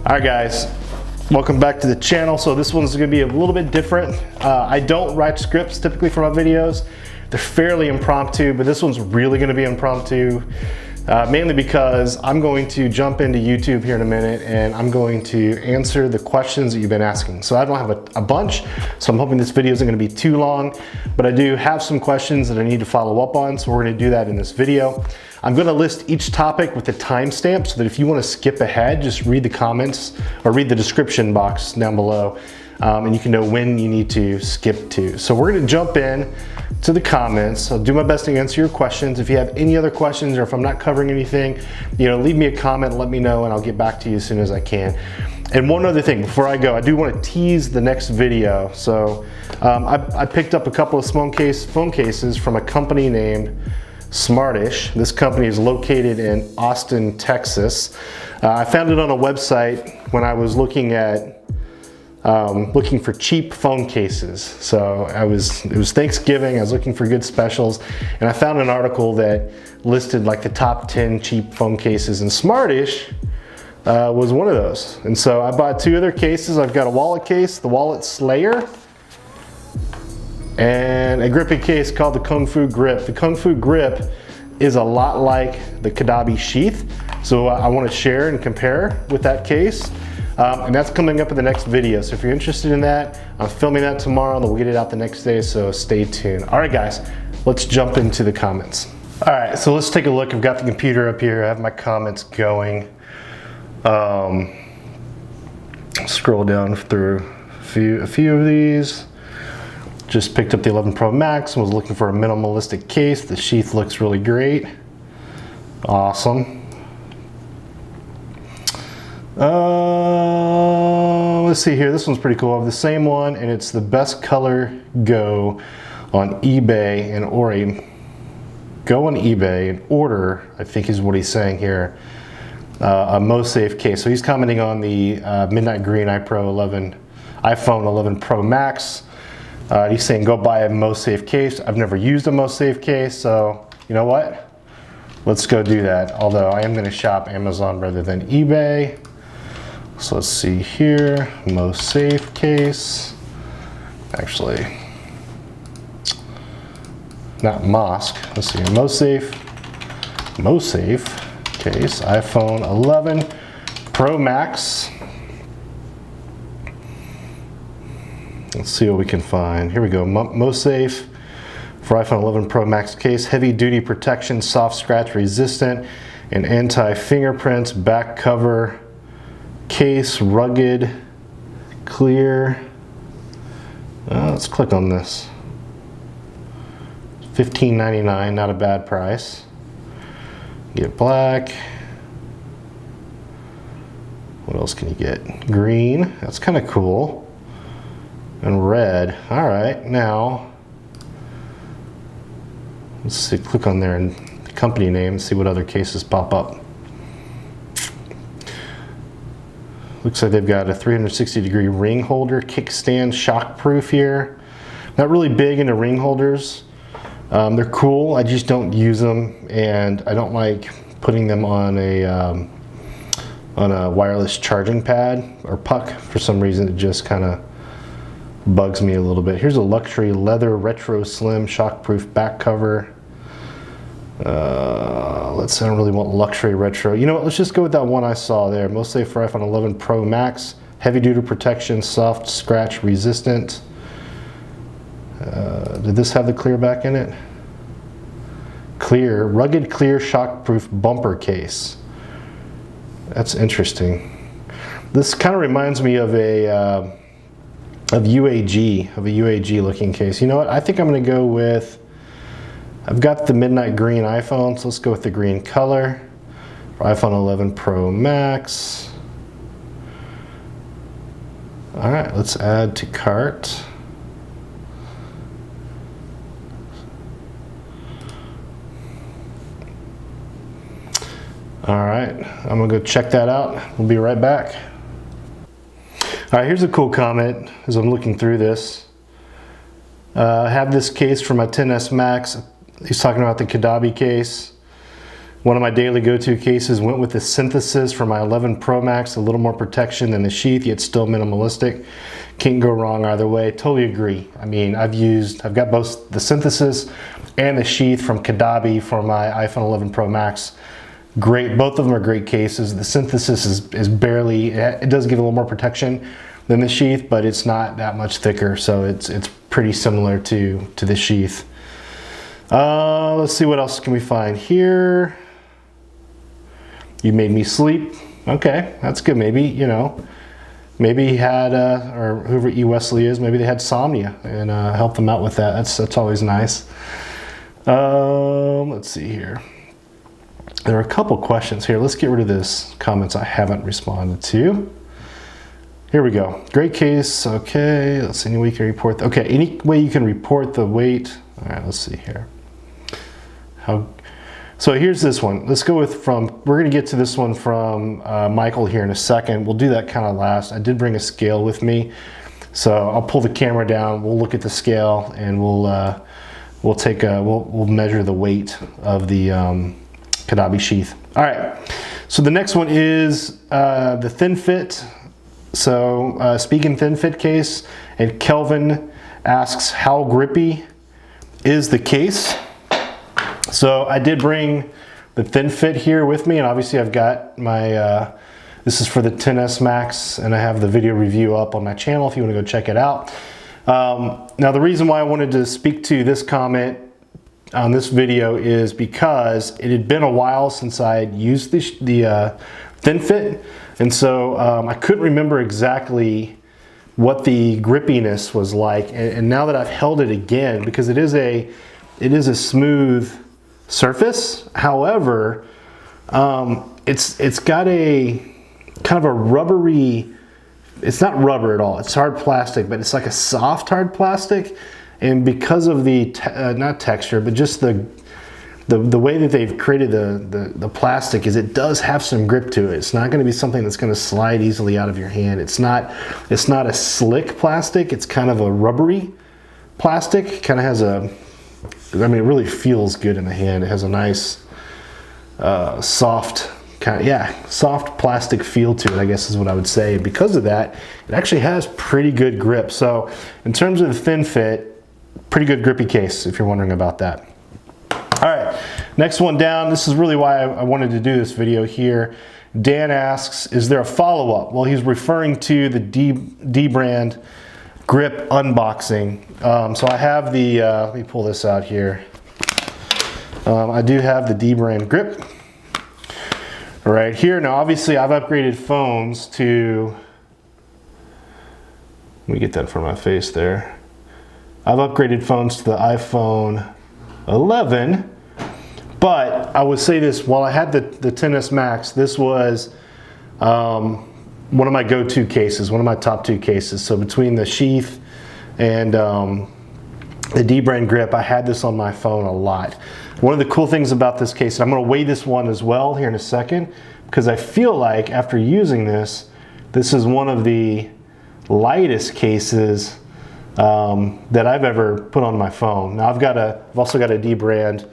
Alright guys, welcome back to the channel. So this one's going to be a little bit different. I don't write scripts typically for my videos. They're fairly impromptu, but this one's really going to be impromptu. Mainly because I'm going to jump into YouTube here in a minute and I'm going to answer the questions that you've been asking. So I don't have a bunch, so I'm hoping this video isn't going to be too long, but I do have some questions that I need to follow up on, so we're going to do that in this video. I'm going to list each topic with a timestamp so that if you want to skip ahead, just read the comments or read the description box down below and you can know when you need to skip to. So we're going to jump in to the comments. I'll do my best to answer your questions. If you have any other questions or if I'm not covering anything, leave me a comment and let me know and I'll get back to you as soon as I can. And one other thing before I go, I do want to tease the next video. So I picked up a couple of phone cases from a company named Smartish. This company is located in Austin, Texas. I found it on a website when I was looking for cheap phone cases. So it was Thanksgiving, I was looking for good specials, and I found an article that listed like the top 10 cheap phone cases, and Smartish was one of those. And so I bought two other cases. I've got a wallet case, the Wallet Slayer, and a grippy case called the Kung Fu Grip. The Kung Fu Grip is a lot like the Caudabe Sheath, so I want to share and compare with that case. And that's coming up in the next video. So if you're interested in that, I'm filming that tomorrow and we'll get it out the next day, so stay tuned. All right guys, let's jump into the comments. All right, so let's take a look. I've got the computer up here. I have my comments going. Scroll down through a few of these. Just picked up the 11 Pro Max and was looking for a minimalistic case. The Sheath looks really great. Awesome. Let's see here. This one's pretty cool. I have the same one, and it's the best color go on eBay and go on eBay and order, I think is what he's saying here, a Mosafe case. So he's commenting on the Midnight Green iPhone 11 Pro Max. He's saying go buy a Mosafe case. I've never used a Mosafe case, so you know what? Let's go do that. Although I am going to shop Amazon rather than eBay. So let's see here, Mosafe case. Actually, not Mosque. Let's see, Mosafe case, iPhone 11 Pro Max. Let's see what we can find. Here we go, Mosafe for iPhone 11 Pro Max case, heavy duty protection, soft scratch resistant, and anti-fingerprints, back cover, case, rugged, clear. Let's click on this. $15.99, not a bad price. Get black. What else can you get? Green, that's kind of cool. And red. All right, now let's see, click on there and the company name and see what other cases pop up. Looks like they've got a 360-degree ring holder, kickstand, shockproof here. Not really big into ring holders. They're cool, I just don't use them, and I don't like putting them on a wireless charging pad or puck. For some reason, it just kind of bugs me a little bit. Here's a luxury leather retro slim shockproof back cover. I don't really want luxury retro. You know what, let's just go with that one I saw there. Mostly for iPhone 11 Pro Max. Heavy duty protection, soft scratch resistant. Did this have the clear back in it? Clear, rugged clear shockproof bumper case. That's interesting. This kind of reminds me of a UAG looking case. You know what, I think I'm going to go with, I've got the midnight green iPhone, so let's go with the green color for iPhone 11 Pro Max. All right, let's add to cart. All right, I'm gonna go check that out. We'll be right back. All right, here's a cool comment as I'm looking through this. I have this case for my XS Max. He's talking about the Caudabe case. One of my daily go-to cases, went with the Synthesis for my 11 Pro Max, a little more protection than the Sheath, yet still minimalistic. Can't go wrong either way. Totally agree. I mean, I've got both the Synthesis and the Sheath from Caudabe for my iPhone 11 Pro Max. Great, both of them are great cases. The Synthesis is barely, it does give a little more protection than the Sheath, but it's not that much thicker, so it's pretty similar to the Sheath. Let's see, what else can we find here? You made me sleep. Okay, that's good. Maybe, you know, maybe he had, or whoever E. Wesley is, maybe they had insomnia and help them out with that. That's always nice. Let's see here. There are a couple questions here. Let's get rid of this comments I haven't responded to. Here we go. Great case. Okay, let's see. Any way you can report. Okay, any way you can report the weight. All right, let's see here. So here's this one. Let's go with we're going to get to this one from Michael here in a second. We'll do that kind of last. I did bring a scale with me, so I'll pull the camera down. We'll look at the scale and we'll measure the weight of the Caudabe Sheath. All right. So the next one is the Thinfit. So Spigen Thinfit case, and Kelvin asks how grippy is the case. So I did bring the Thinfit here with me, and obviously I've got my, this is for the XS Max, and I have the video review up on my channel if you want to go check it out. Now the reason why I wanted to speak to this comment on this video is because it had been a while since I had used the Thinfit, and so I couldn't remember exactly what the grippiness was like, and now that I've held it again, because it is a smooth surface. However, it's got a kind of a rubbery, it's not rubber at all, it's hard plastic, but it's like a soft hard plastic, and because of the not texture, but just the way that they've created the plastic, is it does have some grip to it. It's not going to be something that's going to slide easily out of your hand. It's not a slick plastic, it's kind of a rubbery plastic. Kind of has I mean, it really feels good in the hand. It has a nice soft soft plastic feel to it, I guess is what I would say. And because of that, it actually has pretty good grip. So in terms of the Thinfit, pretty good grippy case if you're wondering about that. All right, next one down. This is really why I wanted to do this video here. Dan asks, is there a follow-up? Well, he's referring to the Dbrand grip unboxing. So I have the, let me pull this out here. I do have the Dbrand grip right here. Now, obviously, I've upgraded phones to, let me get that in front of my face there. I've upgraded phones to the iPhone 11, but I would say this, while I had the XS Max, this was one of my go-to cases, one of my top two cases. So between the Sheath and the Dbrand grip, I had this on my phone a lot. One of the cool things about this case, and I'm going to weigh this one as well here in a second, because I feel like after using this, this is one of the lightest cases that I've ever put on my phone. Now I've also got a Dbrand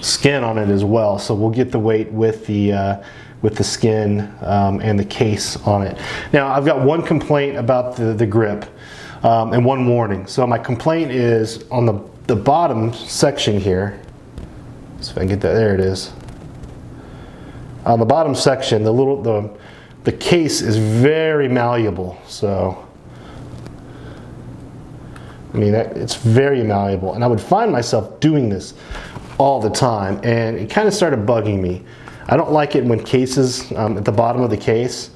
skin on it as well, so we'll get the weight with the skin and the case on it. Now I've got one complaint about the grip and one warning. So my complaint is on the bottom section here. So if I can get that, there it is. On the bottom section, the case is very malleable. So I mean, it's very malleable, and I would find myself doing this all the time, and it kind of started bugging me. I don't like it when cases at the bottom of the case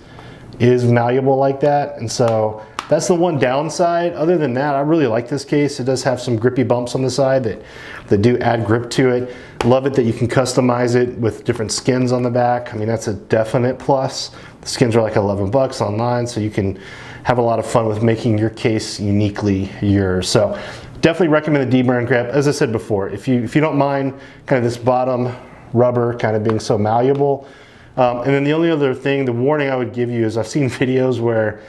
is malleable like that, and so that's the one downside. Other than that, I really like this case. It does have some grippy bumps on the side that do add grip to it. Love it that you can customize it with different skins on the back. I mean, that's a definite plus. The skins are like 11 bucks online, so you can have a lot of fun with making your case uniquely yours. So definitely recommend the Dbrand grip. As I said before, if you don't mind kind of this bottom rubber kind of being so malleable. And then the only other thing, the warning I would give you is I've seen videos where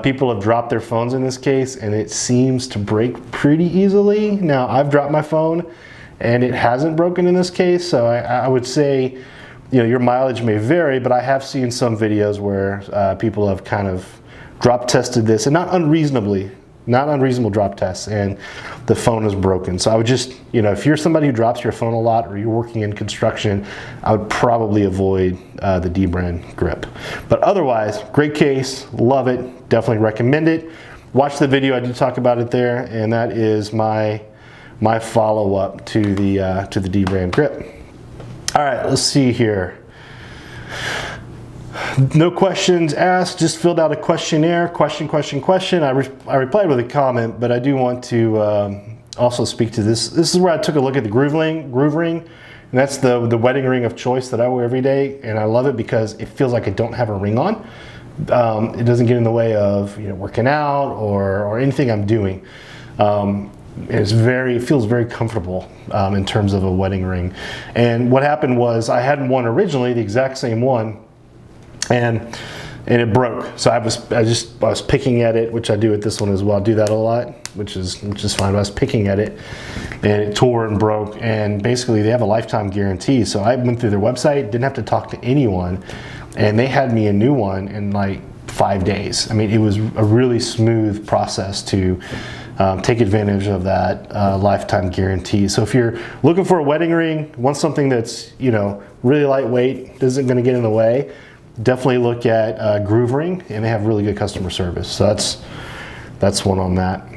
people have dropped their phones in this case and it seems to break pretty easily. Now I've dropped my phone and it hasn't broken in this case. So I would say, you know, your mileage may vary, but I have seen some videos where people have kind of drop tested this, and not unreasonable drop tests, and the phone is broken. So I would just, you know, if you're somebody who drops your phone a lot or you're working in construction, I would probably avoid the Dbrand grip. But otherwise, great case, love it, definitely recommend it. Watch the video, I did talk about it there, and that is my follow-up to the Dbrand grip. All right, let's see here. No questions asked, just filled out a questionnaire. Question. I replied with a comment, but I do want to also speak to this. This is where I took a look at the groove ring, and that's the wedding ring of choice that I wear every day, and I love it because it feels like I don't have a ring on. It doesn't get in the way of, you know, working out or anything I'm doing. It feels very comfortable in terms of a wedding ring. And what happened was I had one originally, the exact same one, and it broke. So I was picking at it, which I do with this one as well. I do that a lot, which is fine. But I was picking at it, and it tore and broke. And basically, they have a lifetime guarantee. So I went through their website, didn't have to talk to anyone, and they had me a new one in like 5 days. I mean, it was a really smooth process to take advantage of that lifetime guarantee. So if you're looking for a wedding ring, want something that's, you know, really lightweight, isn't going to get in the way, definitely look at Groove Ring, and they have really good customer service. So that's one on that.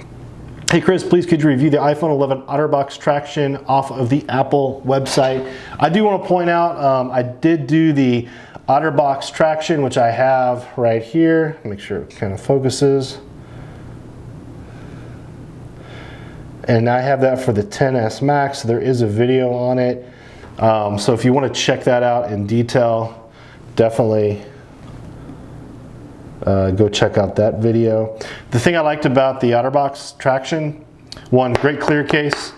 Hey Chris, please could you review the iPhone 11 Otterbox Traction off of the Apple website? I do want to point out, I did do the Otterbox Traction, which I have right here. Make sure it kind of focuses. And I have that for the XS Max. There is a video on it. So if you want to check that out in detail, definitely go check out that video. The thing I liked about the Otterbox Traction, one, great clear case.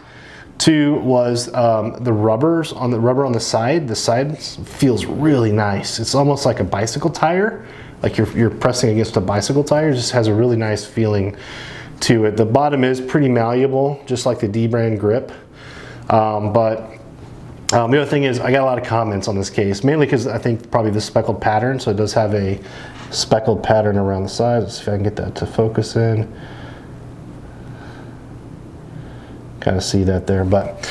Two was the rubber on the side. The side feels really nice. It's almost like a bicycle tire, like you're pressing against a bicycle tire. It just has a really nice feeling to it. The bottom is pretty malleable, just like the Dbrand grip. The other thing is, I got a lot of comments on this case, mainly because I think probably the speckled pattern. So it does have a speckled pattern around the sides. Let's see if I can get that to focus in. Kind of see that there, but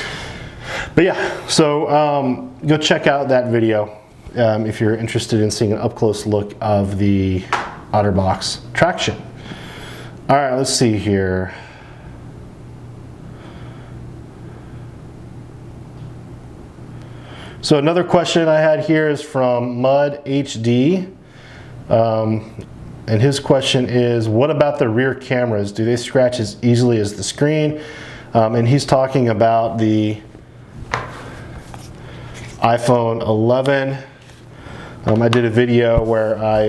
yeah. So go check out that video if you're interested in seeing an up close look of the Otterbox Traction. All right, let's see here. So another question I had here is from Mud HD. And his question is, what about the rear cameras? Do they scratch as easily as the screen? And he's talking about the iPhone 11. I did a video where I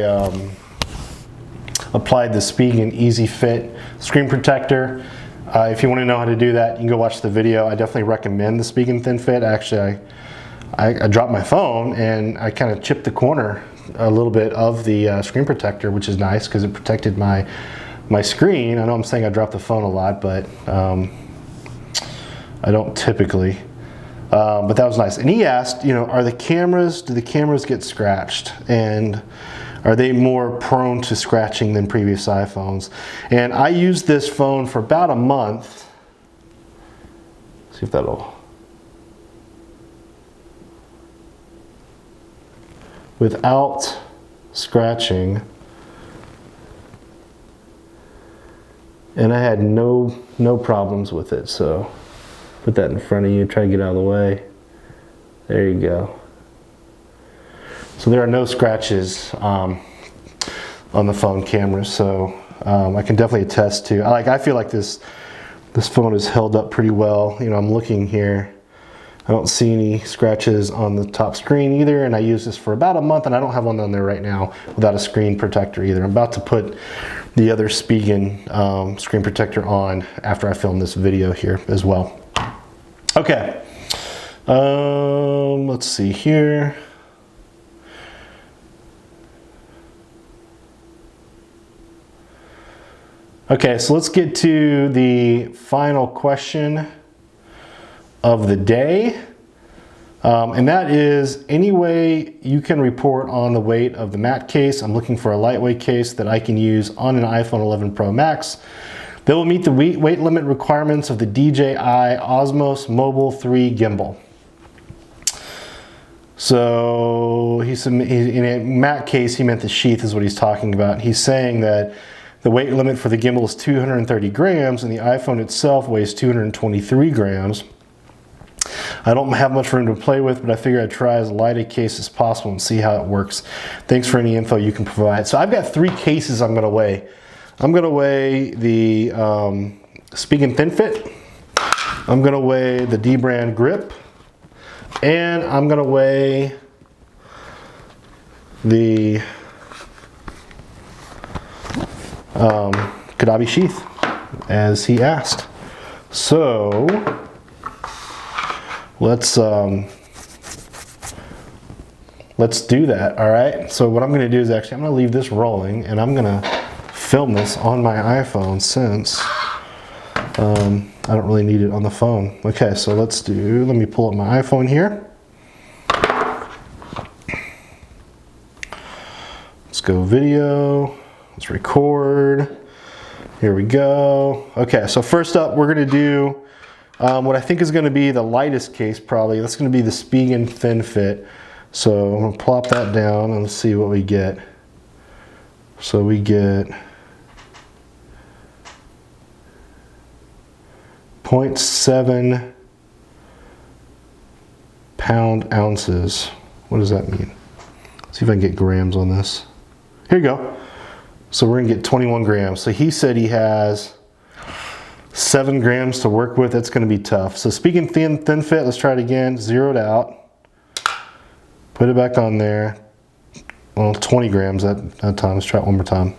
applied the Spigen Thinfit screen protector. If you want to know how to do that, you can go watch the video. I definitely recommend the Spigen Thinfit. Actually, I dropped my phone and I kind of chipped the corner a little bit of the screen protector, which is nice because it protected my screen. I know I'm saying I dropped the phone a lot, but I don't typically. But that was nice. And he asked, you know, do the cameras get scratched? And are they more prone to scratching than previous iPhones? And I used this phone for about a month. See if that'll... without scratching. And I had no problems with it. So put that in front of you, try to get out of the way. There you go. So there are no scratches on the phone cameras. So I can definitely attest to, I feel like this phone is held up pretty well. You know, I'm looking here. I don't see any scratches on the top screen either, and I used this for about a month, and I don't have one on there right now without a screen protector either. I'm about to put the other Spigen screen protector on after I film this video here as well. Okay, let's see here. Okay, so let's get to the final question of the day. And that is any way you can report on the weight of the mat case. I'm looking for a lightweight case that I can use on an iPhone 11 Pro Max that will meet the weight limit requirements of the DJI Osmos Mobile 3 gimbal. So in a mat case, he meant the Sheath is what he's talking about. He's saying that the weight limit for the gimbal is 230 grams and the iPhone itself weighs 223 grams. I don't have much room to play with, but I figure I'd try as light a case as possible and see how it works. Thanks for any info you can provide. So I've got 3 cases I'm going to weigh. I'm going to weigh the Spigen Thinfit. I'm going to weigh the Dbrand grip. And I'm going to weigh the Caudabe Sheath, as he asked. So let's do that. All right, so what I'm going to do is actually I'm going to leave this rolling and I'm going to film this on my iPhone since I don't really need it on the phone. Okay, so let me pull up my iPhone here. Let's go video, let's record. Here we go. Okay, so first up we're going to do what I think is going to be the lightest case probably. That's going to be the Spigen Thinfit. So I'm going to plop that down and let's see what we get. So we get 0.7 pound-ounces. What does that mean? Let's see if I can get grams on this. Here you go. So we're going to get 21 grams. So he said he has 7 grams to work with. That's going to be tough. So Spigen Thinfit, let's try it again. Zero it out. Put it back on there. Well, 20 grams that time. Let's try it one more time.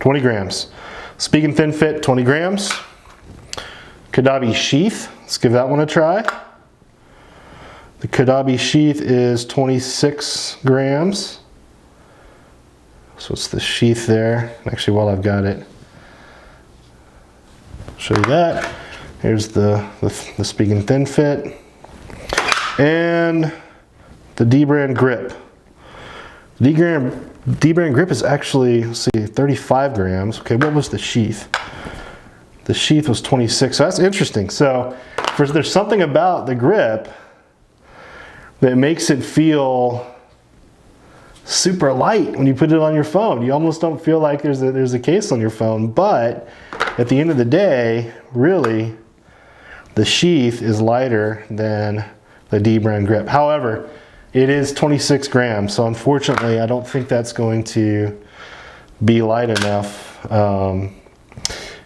20 grams. Spigen Thinfit, 20 grams. Caudabe Sheath, let's give that one a try. The Caudabe Sheath is 26 grams. So it's the sheath there. Actually, while I've got it, I'll show you that. Here's the Spigen Thinfit. And the Dbrand grip. The Dbrand grip is actually, let's see, 35 grams. Okay, what was the sheath? The sheath was 26, so that's interesting. So there's something about the grip that makes it feel super light when you put it on your phone. You almost don't feel like there's a case on your phone, but at the end of the day, really, the sheath is lighter than the Dbrand grip. However, it is 26 grams, so unfortunately, I don't think that's going to be light enough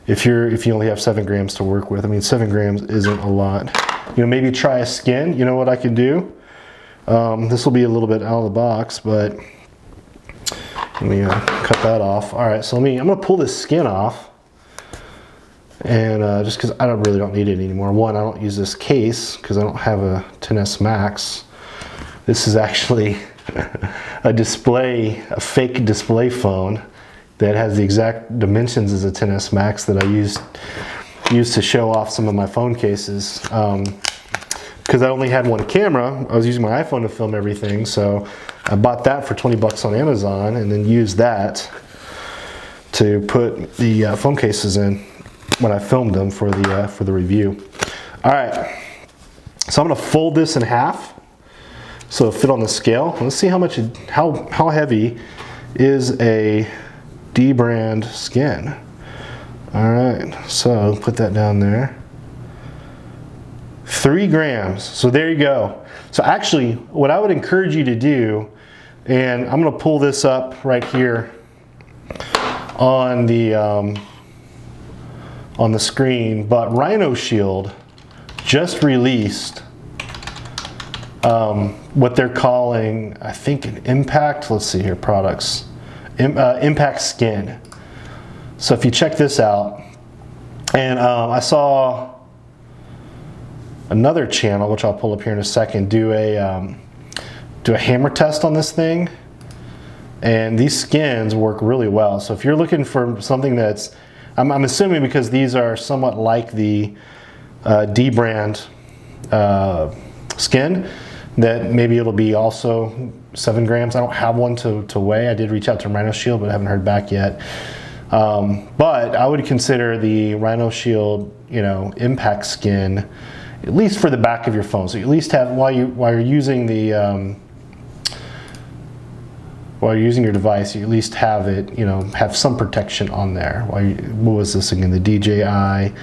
if you only have 7 grams to work with. I mean, 7 grams isn't a lot. You know, maybe try a skin. You know what I can do? This will be a little bit out of the box, but let me cut that off. All right, so I'm gonna pull this skin off, and just because I really don't need it anymore. One, I don't use this case because I don't have a XS Max. This is actually a fake display phone that has the exact dimensions as a XS Max that I used to show off some of my phone cases. Because I only had one camera, I was using my iPhone to film everything, so I bought that for 20 bucks on Amazon and then used that to put the phone cases in when I filmed them for the review. All right, so I'm gonna fold this in half so it'll fit on the scale. Let's see how heavy is a Dbrand skin. All right, so put that down there. 3 grams, so there you go. So actually, what I would encourage you to do, and I'm gonna pull this up right here on the screen, but Rhino Shield just released what they're calling, I think, an impact, let's see here, products, impact skin. So if you check this out, and I saw another channel, which I'll pull up here in a second, do a hammer test on this thing, and these skins work really well. So if you're looking for something that's, I'm assuming because these are somewhat like the Dbrand skin, that maybe it'll be also 7 grams. I don't have one to weigh. I did reach out to Rhino Shield, but I haven't heard back yet. But I would consider the Rhino Shield, you know, impact skin, at least for the back of your phone. So you at least have, while you're using the while you're using your device, you at least have it, you know, have some protection on there. What was this again? The DJI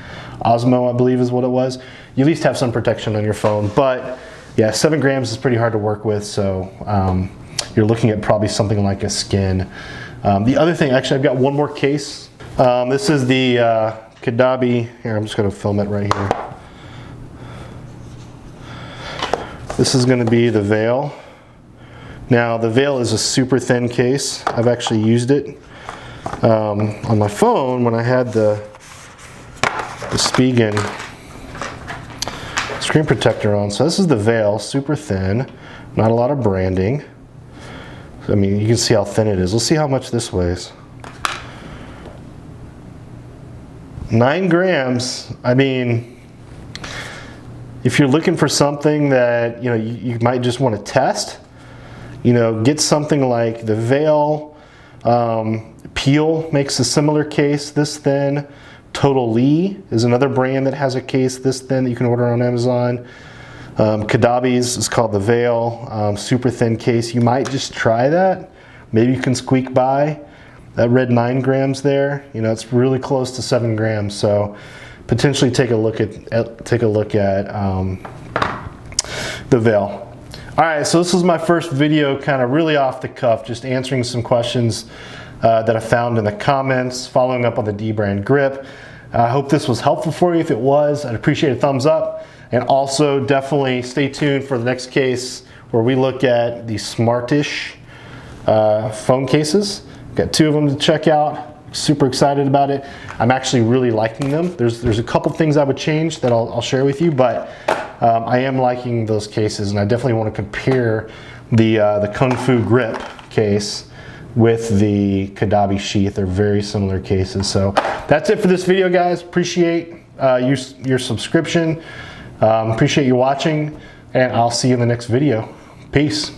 Osmo, I believe is what it was. You at least have some protection on your phone. But yeah, 7 grams is pretty hard to work with, so you're looking at probably something like a skin. The other thing, actually, I've got one more case. This is the Caudabe. Here, I'm just going to film it right here. This is going to be the Veil. Now, the Veil is a super thin case. I've actually used it on my phone when I had the Spigen screen protector on. So this is the Veil, super thin, not a lot of branding. I mean, you can see how thin it is. Let's see how much this weighs. 9 grams. I mean, if you're looking for something that, you know, you might just want to test, you know, get something like the Veil. Peel makes a similar case this thin. Total Lee is another brand that has a case this thin that you can order on Amazon. Caudabe's is called the Veil, super thin case. You might just try that. Maybe you can squeak by. That red 9 grams there, you know, it's really close to 7 grams. So potentially take a look at the Veil. All right, so this was my first video, kind of really off the cuff, just answering some questions that I found in the comments, following up on the Dbrand grip. I hope this was helpful for you. If it was, I'd appreciate a thumbs up. And also definitely stay tuned for the next case where we look at the Smartish phone cases. Got 2 of them to check out. Super excited about it. I'm actually really liking them. There's a couple things I would change that I'll share with you, but I am liking those cases, and I definitely want to compare the Kung Fu grip case with the Caudabe Sheath. They're very similar cases. So that's it for this video, guys. Appreciate your subscription. Appreciate you watching, and I'll see you in the next video. Peace.